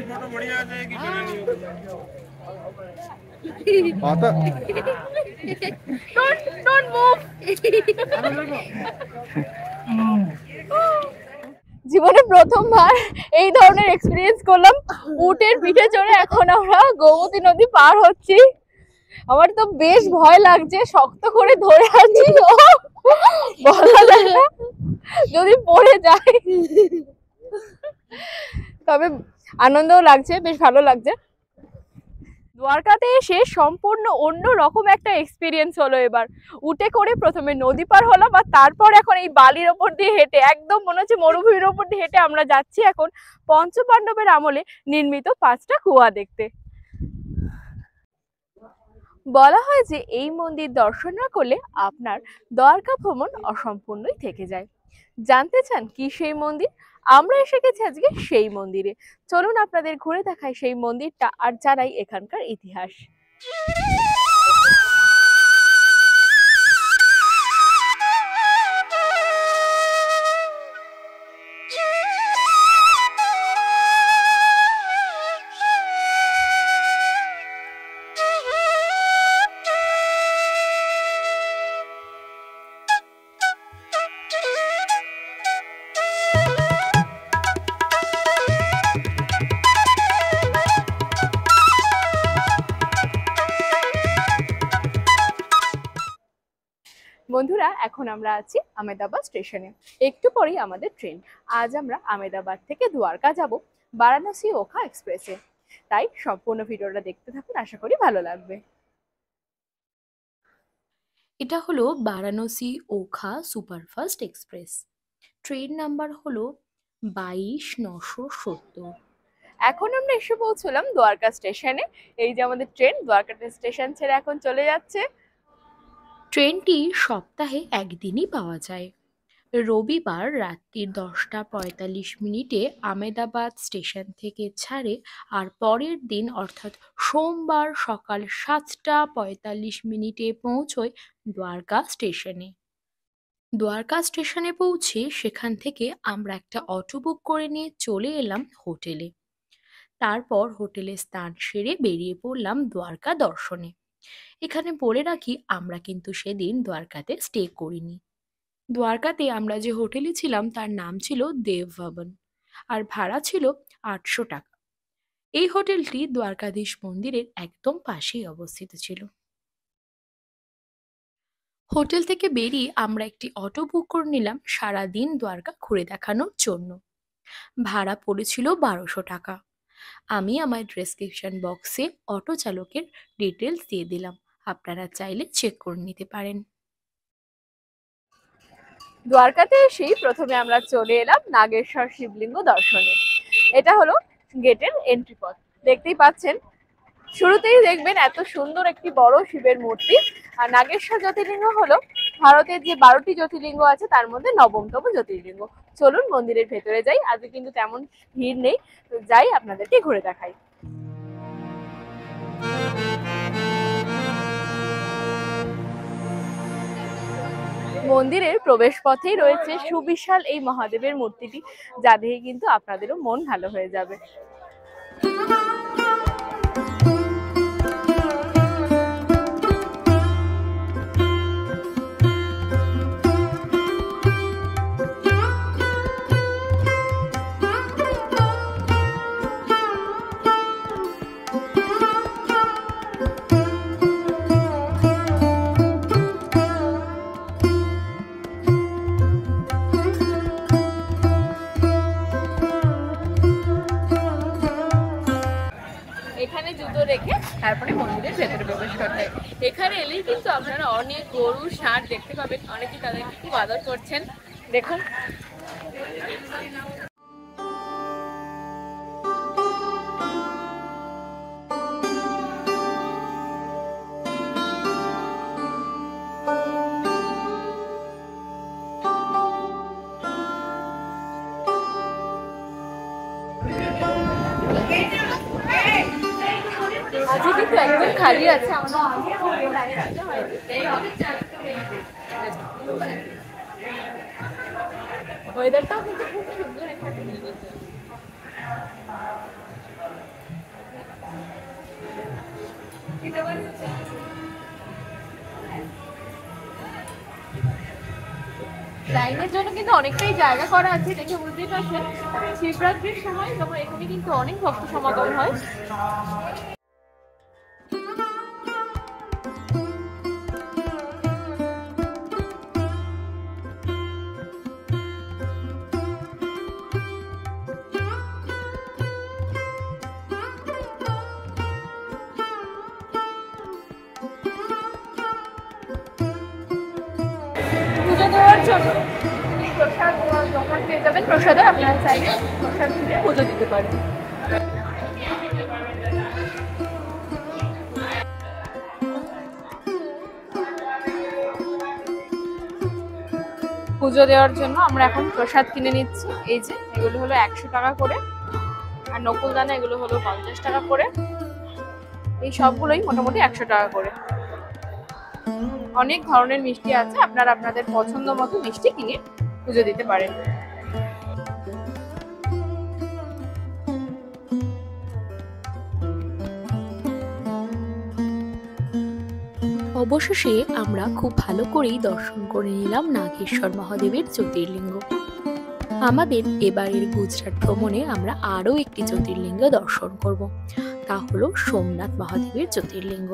Photo बढ़िया आ जाएगी। Don't move. জীবনে প্রথমবার এই ধরনের এক্সপেরিয়েন্স করলাম। উটের পিঠে চড়ে এখন আমরা গোমতী নদী পার হচ্ছি। আমার তো বেশ ভয় লাগছে, শক্ত করে ধরে আছি, বলা যায় না যদি পড়ে যায়। তবে আনন্দও লাগছে, বেশ ভালো লাগছে। দ্বারকাতে এসে সম্পূর্ণ অন্য রকম একটা এক্সপিরিয়েন্স হলো। এবার উটে করে প্রথমে নদী পার হলাম, আর তারপর এখন এই বালির ওপর দিয়ে হেঁটে, একদম মনে হচ্ছে মরুভূমির ওপর দিয়ে হেঁটে আমরা যাচ্ছি এখন পঞ্চপাণ্ডবের আমলে নির্মিত 5টা কুয়া দেখতে। বলা হয় যে এই মন্দির দর্শন না করলে আপনার দ্বারকা ভ্রমণ অসম্পূর্ণই থেকে যায়। জানতে চান কি সেই মন্দির? আমরা এসে গেছি আজকে সেই মন্দিরে। চলুন আপনাদের ঘুরে দেখাই সেই মন্দিরটা আর জানাই এখানকার ইতিহাস। বন্ধুরা, এখন আমরা আছি আমেদাবাদ স্টেশনে। একটু পরেই আমাদের ট্রেন। আজ আমরা আমেদাবাদ থেকে দ্বারকা যাব বারাণসী ওখা এক্সপ্রেসে। তাই সম্পূর্ণ ভিডিওটা দেখতে থাকুন, আশা করি ভালো লাগবে। এটা হলো Varanasi Okha superfast express. Train number হলো 22,970। এখন আমরা এসে পৌঁছলাম দ্বারকা স্টেশনে। এই যে আমাদের ট্রেন দ্বারকা স্টেশন ছেড়ে এখন চলে যাচ্ছে। ট্রেনটি সপ্তাহে একদিনই পাওয়া যায়। রবিবার রাত্রি 10:45 আমেদাবাদ স্টেশন থেকে ছাড়ে, আর পরের দিন অর্থাৎ সোমবার সকাল 7:45 পৌঁছয় দ্বারকা স্টেশনে। দ্বারকা স্টেশনে পৌঁছে সেখান থেকে আমরা একটা অটো বুক করে নিয়ে চলে এলাম হোটেলে। তারপর হোটেলে স্নান সেরে বেরিয়ে পড়লাম দ্বারকা দর্শনে। এখানে বলে রাখি, আমরা কিন্তু সেদিন দ্বারকাতে স্টে করিনি। দ্বারকাতে আমরা যে হোটেলে ছিলাম তার নাম ছিল দেব ভবন, আর ভাড়া ছিল 800 টাকা। এই হোটেলটি দ্বারকাধীশ মন্দিরের একদম পাশেই অবস্থিত ছিল। হোটেল থেকে বেরিয়ে আমরা একটি অটো বুক করে নিলাম সারাদিন দ্বারকা ঘুরে দেখানোর জন্য। ভাড়া পড়েছিল 1200 টাকা। আমি আমার ডেসক্রিপশন বক্সে অটো চালকের ডিটেলস দিয়ে দিলাম, আপনারা চাইলে চেক করে নিতে পারেন। দ্বারকাতে এসেই প্রথমে আমরা চলে এলাম নাগেশ্বর শিবলিঙ্গ দর্শনে। এটা হলো গেটের এন্ট্রি পথ। দেখতেই পাচ্ছেন, শুরুতেই দেখবেন এত সুন্দর একটি বড় শিবের মূর্তি। আর নাগেশ্বর জ্যোতির্লিঙ্গ হলো ভারতের যে 12টি জ্যোতির্লিঙ্গ আছে তার মধ্যে 9তম জ্যোতির্লিঙ্গ। চলুন মন্দিরের ভেতরে যাই। আজকে কিন্তু তেমন ভিড় নেই, তো যাই আপনাদেরকে ঘুরে দেখাই। মন্দিরের প্রবেশ পথেই রয়েছে সুবিশাল এই মহাদেবের মূর্তিটি, যা দেখে কিন্তু আপনাদেরও মন ভালো হয়ে যাবে। এখানে জুতো রেখে তারপরে মন্দিরের ভেতরে প্রবেশ করতে হয়। এখানে এলেই কিন্তু আপনারা অনেক গরু ষাঁড় দেখতে পাবেন। অনেকে তাদেরকে খুব আদর করছেন, দেখুন। আজকে কিন্তু একদম খালি আছে, ওয়েদারটাও কিন্তু খুব সুন্দর এখানে। লাইনের জন্য কিন্তু অনেকটাই জায়গা করা আছে, দেখে বুঝতেই পারছেন শিবরাত্রির সময় তখন এখানে কিন্তু অনেক ভক্ত সমাগম হয়। পুজো দেওয়ার জন্য প্রসাদ দোকান পেয়ে যাবেন, প্রসাদে আপনারা চাইলে প্রসাদ কিনে পুজো দিতে পারেন। পুজো দেওয়ার জন্য আমরা এখন প্রসাদ কিনে নিচ্ছি। এই যে এগুলো হলো 100 টাকা করে, আর নকুলদানা এগুলো হলো 50 টাকা করে। এই সবগুলোই মোটামুটি 100 টাকা করে। অনেক ধরনের মিষ্টি আছে, আপনারা আপনাদের পছন্দ মতো মিষ্টি কিনে পুজো দিতে পারেন। অবশেষে আমরা খুব ভালো করেই দর্শন করে নিলাম নাগেশ্বর মহাদেবের জ্যোতির্লিঙ্গ। আমাদের এবারের গুজরাট ভ্রমণে আমরা আরও একটি জ্যোতির্লিঙ্গ দর্শন করব, তা হলো সোমনাথ মহাদেবের জ্যোতির্লিঙ্গ।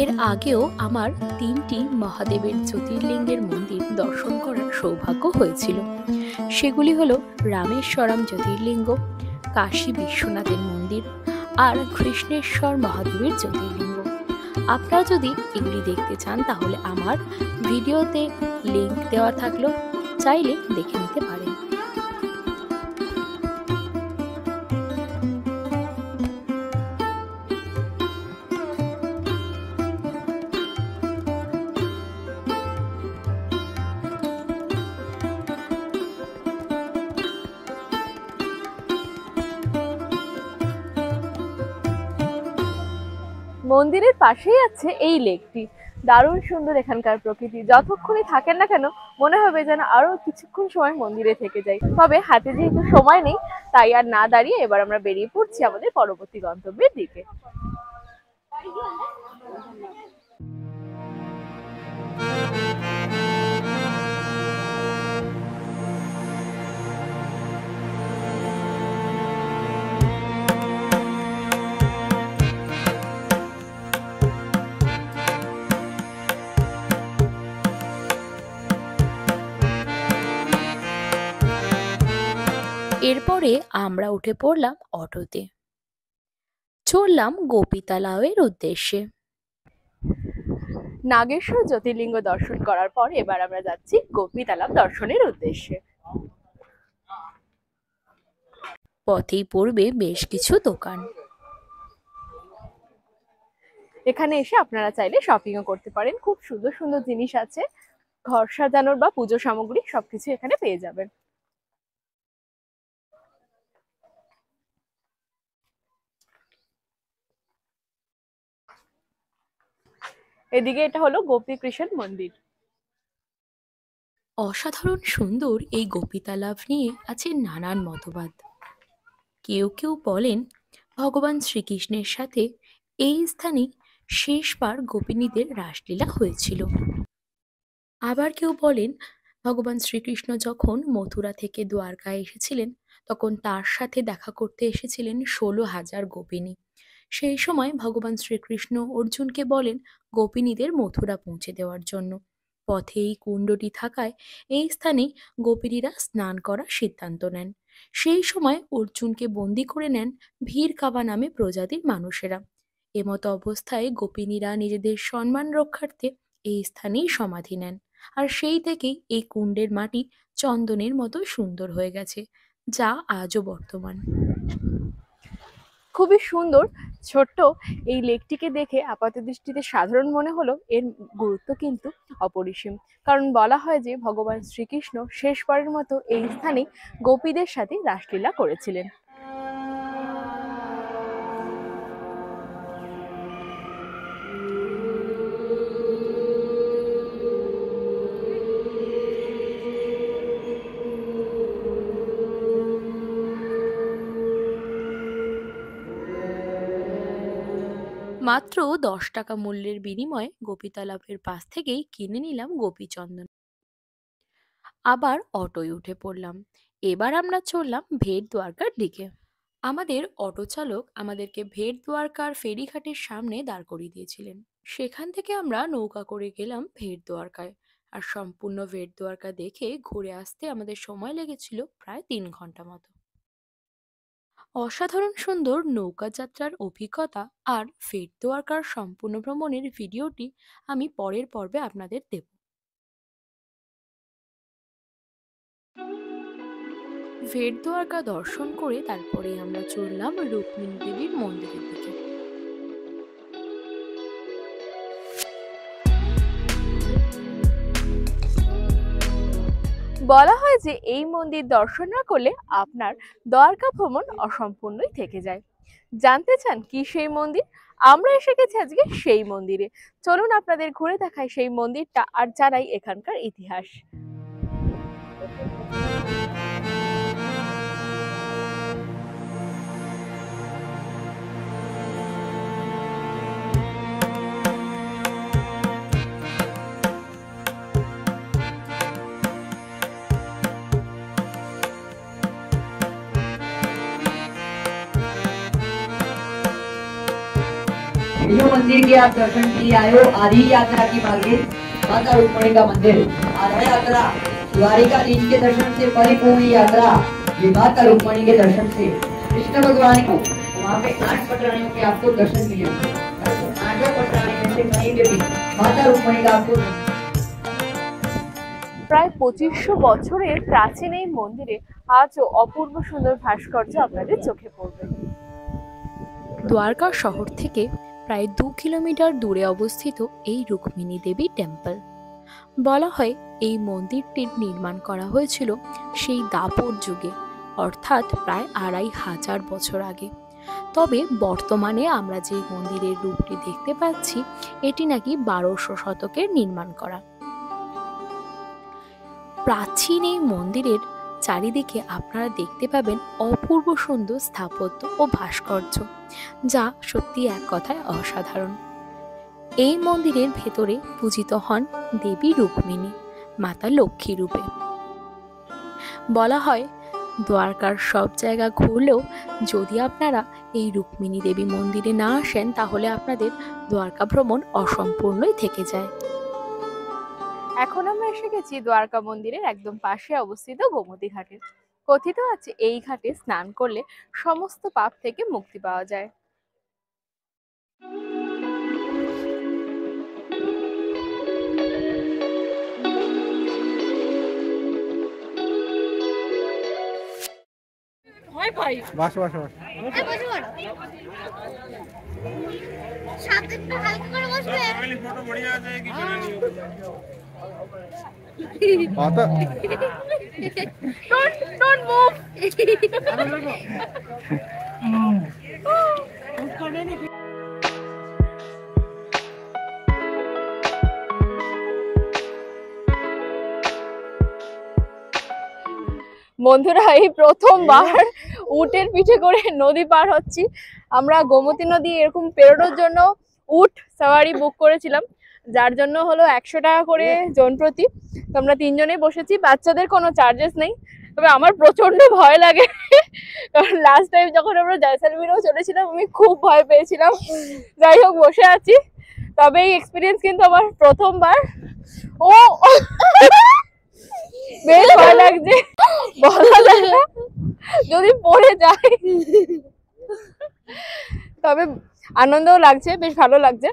এর আগেও আমার 3টি মহাদেবের জ্যোতির্লিঙ্গের মন্দির দর্শন করার সৌভাগ্য হয়েছিল। সেগুলি হলো রামেশ্বরম জ্যোতির্লিঙ্গ, কাশী বিশ্বনাথের মন্দির আর কৃষ্ণেশ্বর মহাদেবের জ্যোতির্লিঙ্গ। আপনারা যদি এগুলি দেখতে চান তাহলে আমার ভিডিওতে লিংক দেওয়া থাকলো, চাইলে দেখে নিতে পারেন। মন্দিরের পাশেই আছে এই লেকটি। দারুণ সুন্দর এখানকার প্রকৃতি। যতক্ষণই থাকেন না কেন মনে হবে যেন আরো কিছুক্ষণ সময় মন্দিরে থেকে যাই। তবে হাতে যেহেতু সময় নেই, তাই আর না দাঁড়িয়ে এবার আমরা বেরিয়ে পড়ছি আমাদের পরবর্তী গন্তব্যের দিকে। এরপরে আমরা উঠে পড়লাম অটোতে, চললাম গোপীতালাওয়ের উদ্দেশ্যে। নাগেশ্বর জ্যোতির্লিঙ্গ দর্শন করার পর এবার আমরা যাচ্ছি গোপীতালাব দর্শনের উদ্দেশ্যে। পথেই পড়বে বেশ কিছু দোকান। এখানে এসে আপনারা চাইলে শপিংও করতে পারেন। খুব সুন্দর সুন্দর জিনিস আছে, ঘর সাজানোর বা পুজো সামগ্রী সবকিছু এখানে পেয়ে যাবেন। এদিকে এটা হলো গোপীকৃষ্ণ মন্দির। অসাধারণ সুন্দর এই গোপীতালাভ নিয়ে আছে নানান মতবাদ। কেউ কেউ বলেন ভগবান শ্রীকৃষ্ণের সাথে এই স্থানে শেষবার গোপিনীদের রাসলীলা হয়েছিল। আবার কেউ বলেন ভগবান শ্রীকৃষ্ণ যখন মথুরা থেকে দ্বারকায় এসেছিলেন তখন তার সাথে দেখা করতে এসেছিলেন 16,000 গোপিনী। সেই সময় ভগবান শ্রীকৃষ্ণ অর্জুনকে বলেন গোপিনীদের মথুরা পৌঁছে দেওয়ার জন্য। পথে এই কুণ্ডটি থাকায় এই স্থানে গোপিনীরা স্নান করার সিদ্ধান্ত নেন। সেই সময় অর্জুনকে বন্দী করে নেন ভীরকাবা নামে প্রজাতির মানুষেরা। এমতো অবস্থায় গোপিনীরা নিজেদের সম্মান রক্ষার্থে এই স্থানেই সমাধি নেন, আর সেই থেকেই এই কুণ্ডের মাটি চন্দনের মতো সুন্দর হয়ে গেছে, যা আজও বর্তমান। খুবই সুন্দর ছোট্ট এই লেকটিকে দেখে আপাত দৃষ্টিতে সাধারণ মনে হলো, এর গুরুত্ব কিন্তু অপরিসীম। কারণ বলা হয় যে ভগবান শ্রীকৃষ্ণ শেষবারের মতো এই স্থানে গোপীদের সাথে রাসলীলা করেছিলেন। মাত্র 10 টাকা মূল্যের বিনিময়ে গোপীতালাপের পাশ থেকেই কিনে নিলাম গোপীচন্দন। আবার অটোয় উঠে পড়লাম। এবার আমরা চললাম ভেট দ্বারকার দিকে। আমাদের অটো চালক আমাদেরকে ভেট দ্বারকার ফেরিঘাটের সামনে দাঁড় করিয়ে দিয়েছিলেন। সেখান থেকে আমরা নৌকা করে গেলাম ভেট দ্বারকায়। আর সম্পূর্ণ ভেট দ্বারকা দেখে ঘুরে আসতে আমাদের সময় লেগেছিল প্রায় 3 ঘন্টা মতো। অসাধারণ সুন্দর নৌকা যাত্রার অভিজ্ঞতা আর ভেট দ্বারকার সম্পূর্ণ ভ্রমণের ভিডিওটি আমি পরের পর্বে আপনাদের দেব। ভেট দ্বারকা দর্শন করে তারপরে আমরা চললাম রুক্মিণী দেবীর মন্দিরের দিকে। বলা হয় যে এই মন্দির দর্শন না করলে আপনার দ্বারকা ভ্রমণ অসম্পূর্ণই থেকে যায়। জানতে চান কি সেই মন্দির? আমরা এসে গেছি আজকে সেই মন্দিরে। চলুন আপনাদের ঘুরে দেখাই সেই মন্দিরটা আর জানাই এখানকার ইতিহাস। जो मंदिर के आप दर्शन किए आए हो, आधी यात्रा की मार्गे माता रुक्मिणी का मंदिर, आधा यात्रा द्वारिकाधीश के दर्शन से परिपूर्ण यात्रा ये माता रुक्मिणी के दर्शन से कृष्ण भगवान को वहाँ पे 8 पटरानियों के आपको दर्शन मिलेंगे। 8 पटरानी में से कहीं पे भी माता रुक्मिणी का आपको প্রায় 2500 বছরের প্রাচীন এই মন্দিরে আজও অপূর্ব সুন্দর ভাস্কর্য আপনাদের চোখে পড়বে। দ্বারকা শহর থেকে প্রায় 2 কিলোমিটার দূরে অবস্থিত এই রুক্মিণী দেবী টেম্পল। বলা হয় এই মন্দিরটির নির্মাণ করা হয়েছিল সেই দাপর যুগে, অর্থাৎ প্রায় 2500 বছর আগে। তবে বর্তমানে আমরা যে মন্দিরের রূপটি দেখতে পাচ্ছি এটি নাকি 1200 শতকের নির্মাণ করা। প্রাচীন এই মন্দিরের চারিদিকে আপনারা দেখতে পাবেন অপূর্ব সুন্দর স্থাপত্য ও ভাস্কর্য, যা সত্যি এক কথায় অসাধারণ। এই মন্দিরের ভেতরে পূজিত হন দেবী রুক্মিণী, মাতা লক্ষ্মী রূপে। বলা হয় দ্বারকার সব জায়গা ঘুরলেও যদি আপনারা এই রুক্মিণী দেবী মন্দিরে না আসেন তাহলে আপনাদের দ্বারকা ভ্রমণ অসম্পূর্ণই থেকে যায়। এখন আমরা এসে গেছি দ্বারকা মন্দিরের একদম পাশে অবস্থিত গোমতী ঘাটে। কথিত আছে এই ঘাটে স্নান করলে সমস্ত পাপ থেকে মুক্তি পাওয়া যায়। বাস বাস বাস फोटो बढ़िया आ जाएगी। Don't move. বন্ধুরা এই প্রথমবার উটের পিঠে করে নদী পার হচ্ছি। আমরা গোমতী নদী এরকম পেরোনোর জন্য উট সাওয়ারি বুক করেছিলাম, যার জন্য হলো 100 টাকা করে জন প্রতি। তো আমরা 3 জনেই বসেছি, বাচ্চাদের কোনো চার্জেস নেই। তবে আমার প্রচন্ড ভয় লাগে, কারণ লাস্ট টাইম যখন আমরা জয়সালমীরেও চলেছিলাম আমি খুব ভয় পেয়েছিলাম। যাই হোক বসে আছি, তবে এই এক্সপিরিয়েন্স কিন্তু আমার প্রথমবার। ও বেশ ভয় লাগছে, বলা যায় না যদি পড়ে যায়। তবে আনন্দও লাগছে, বেশ ভালো লাগছে।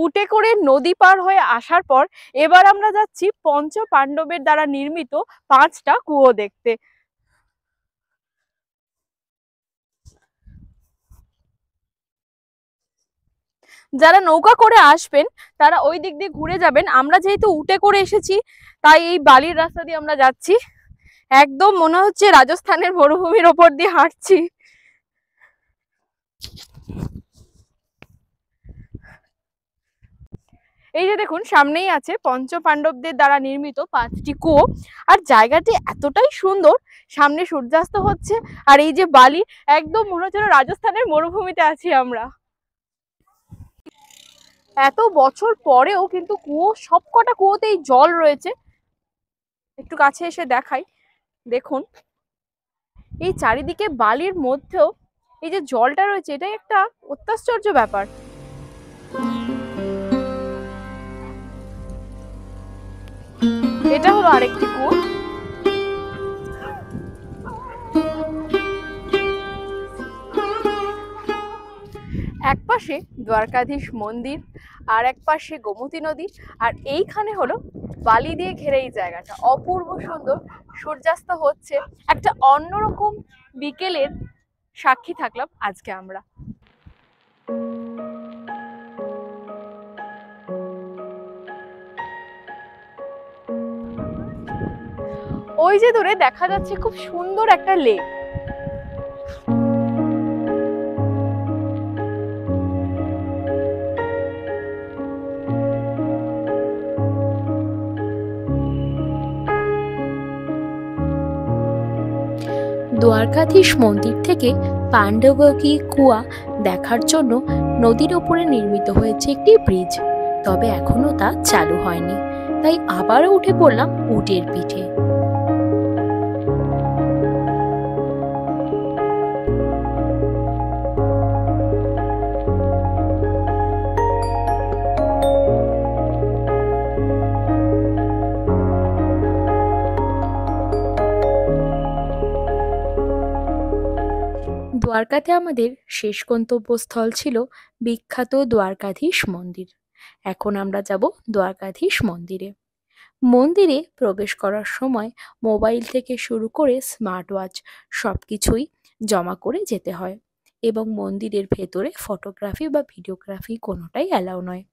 উটে করে নদী পার হয়ে আসার পর এবার আমরা যাচ্ছি পঞ্চ পাণ্ডবের দ্বারা নির্মিত 5টা কুয়ো দেখতে। যারা নৌকা করে আসবেন তারা ওই দিক দিয়ে ঘুরে যাবেন। আমরা যেহেতু উটে করে এসেছি তাই এই বালির রাস্তা দিয়ে আমরা যাচ্ছি। একদম মনে হচ্ছে রাজস্থানের মরুভূমির ওপর দিয়ে হাঁটছি। এই যে দেখুন সামনেই আছে পঞ্চপাণ্ডবদের দ্বারা নির্মিত 5টি কুয়ো। আর জায়গাটি এতটাই সুন্দর, সামনে সূর্যাস্ত হচ্ছে আর এই যে বালি, একদম মনে হচ্ছে রাজস্থানের মরুভূমিতে আছি আমরা। এত বছর পরেও কিন্তু কুয়ো, সবকটা কুয়োতেই জল রয়েছে। একটু কাছে এসে দেখাই, দেখুন এই চারিদিকে বালির মধ্যেও এই যে জলটা রয়েছে, এটাই একটা অত্যাশ্চর্য ব্যাপার। এটা হলো আরেকটি কুয়ো। এক পাশে দ্বারকাধীশ মন্দির, আর এক পাশে গোমতী নদী, আর এইখানে হলো বালি দিয়ে ঘেরে এই জায়গাটা। অপূর্ব সুন্দর, সূর্যাস্ত হচ্ছে, একটা অন্যরকম বিকেলের সাক্ষী থাকলাম আজকে আমরা। ওই যে দূরে দেখা যাচ্ছে খুব সুন্দর একটা লেক। দ্বারকাধীশ মন্দির থেকে পাণ্ডবকী কুয়া দেখার জন্য নদীর উপরে নির্মিত হয়েছে একটি ব্রিজ, তবে এখনো তা চালু হয়নি, তাই আবারও উঠে পড়লাম উটের পিঠে। দ্বারকাতে আমাদের শেষ গন্তব্যস্থল ছিল বিখ্যাত দ্বারকাধীশ মন্দির। এখন আমরা যাব দ্বারকাধীশ মন্দিরে। মন্দিরে প্রবেশ করার সময় মোবাইল থেকে শুরু করে স্মার্ট ওয়াচ সবকিছুই জমা করে যেতে হয়, এবং মন্দিরের ভেতরে ফটোগ্রাফি বা ভিডিওগ্রাফি কোনোটাই অ্যালাউ নয়।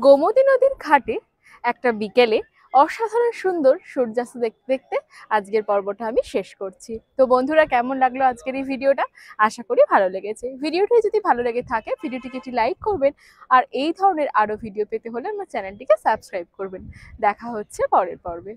গোমতী নদীর ঘাটে একটা বিকেলে অসাধারণ সুন্দর সূর্যাস্ত দেখতে দেখতে আজকের পর্বটা আমি শেষ করছি। তো বন্ধুরা, কেমন লাগলো আজকের এই ভিডিওটা? আশা করি ভালো লেগেছে। ভিডিওটি যদি ভালো লেগে থাকে ভিডিওটিকে একটি লাইক করবেন, আর এই ধরনের আরো ভিডিও পেতে হলে আমার চ্যানেলটিকে সাবস্ক্রাইব করবেন। দেখা হচ্ছে পরের পর্বে।